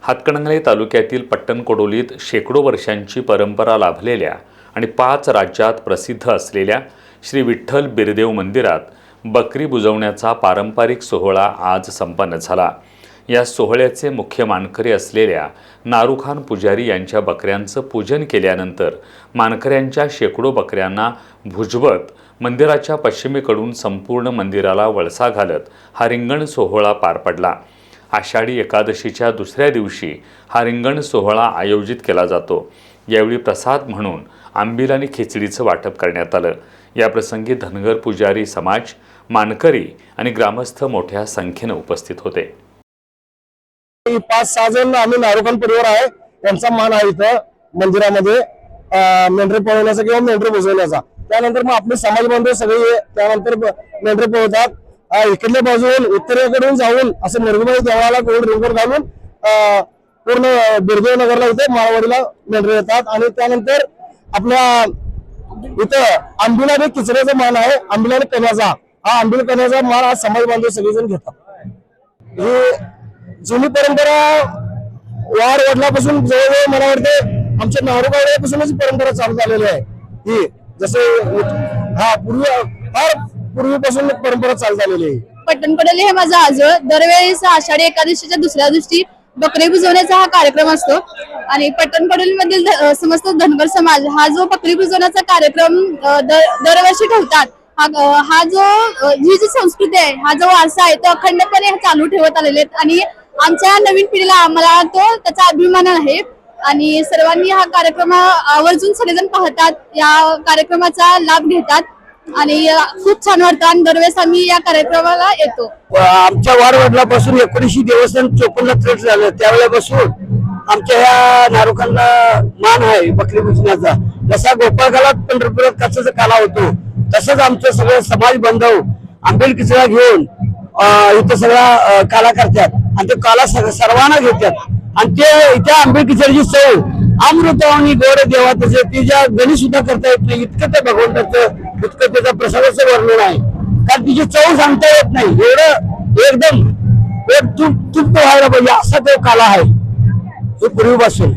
हातकणंगले तालुक्यातील पट्टणकोडोलीत शेकडो वर्षांची परंपरा लाभलेल्या आणि 5 राज्यात प्रसिद्ध असलेल्या श्री विठ्ठल बिरदेव मंदिरात बकरी बुजवण्याचा पारंपरिक सोहळा आज संपन्न झाला। या सोहळ्याचे मुख्य मानकरी असलेल्या नारूखान पुजारी यांच्या बकऱ्यांचं पूजन केल्यानंतर मानकऱ्यांच्या शेकडो बकऱ्यांना भुजवत मंदिराच्या पश्चिमेकडून संपूर्ण मंदिराला वळसा घालत हा रिंगण सोहळा पार पडला। आषाढी एकादशीच्या दुसऱ्या दिवशी हा रिंगण सोहळा आयोजित केला जातो। यावेळी प्रसाद म्हणून आंबील आणि खिचडीचं वाटप करण्यात आलं। या प्रसंगी धनगर पुजारी समाज, मानकरी आणि ग्रामस्थ मोठ्या संख्येने उपस्थित होते। 5-6 जण आम्ही नारूखान परिवार आहे, त्यांचा मान आहे इथं मंदिरामध्ये मेंढरे पळवण्याचा किंवा मेंढरे बुजवण्याचा। त्यानंतर मग आपले समाज बांधव सगळे त्यानंतर मेंढरे पळवतात। इकडल्या बाजून उत्तरेकडून जाऊन असं निर्गुणाई देवाला गोल रिंगण घालून पूर्ण बिरदेव नगरला इथे माळवाडीला मेंढरे येतात। आणि त्यानंतर आपल्या इथं आंबील आणि खिचड्याचा मान आहे, आंबील आणि कण्याचा। हा आंबील कण्याचा मान हा समाज बांधव सगळेजण घेतात। ही जुनी परंपरा वाढ वडिलापासून जवळजवळ मला वाटते आमच्या नारूगावपासूनच परंपरा चालू झालेली आहे। ही जसे फार पूर्वीपासून परंपरा चालू झालेली आहे। पट्टणकोडोली हे माझं आजोळ दरवेळेस आषाढी एकादशीच्या दुसऱ्या दिवशी बकरी बुजवण्याचा हा कार्यक्रम असतो आणि पट्टणकोडोली मधील समस्त धनगर समाज हा जो बकरी बुजवण्याचा कार्यक्रम दरवर्षी ठेवतात। हा जो ही जी संस्कृती आहे, हा जो वारसा आहे तो अखंडपणे चालू ठेवत आलेले आहेत आणि आमच्या नवीन पिढीला आम्हाला तो त्याचा अभिमान आहे आणि सर्वांनी हा कार्यक्रम आवर्जून सगळेजण पाहतात, या कार्यक्रमाचा लाभ घेतात आणि खूप छान वाटतं आणि दरवेळेस आम्ही या कार्यक्रमाला येतो। आमच्या वाडवडिलापासून 1900 देवस्थान 54 ट्रस्ट झालं, त्यावेळेपासून आमच्या ह्या नारूखांना मान आहे बकरी बुजण्याचा। जसा गोपाळकालात पंढरपुरात कचाचा काला होतो, तसंच आमचं सगळे समाज बांधव आंबील खिचडा घेऊन इथं सगळा काला करतात आणि ते काला सर्वांना घेतात आणि ते इथे आंबील खिचडीची चव अमृतवाणी गोड देवा त्याचे ती ज्या गणी सुद्धा करता येत नाही इतकं ते भगवंताचं इतकं त्याचा प्रसादाचं वर्णन आहे। कारण तिची चव सांगता येत नाही, एवढं एकदम एक तूप व्हायला पाहिजे असा तो काला आहे, तो पूर्वीपासून।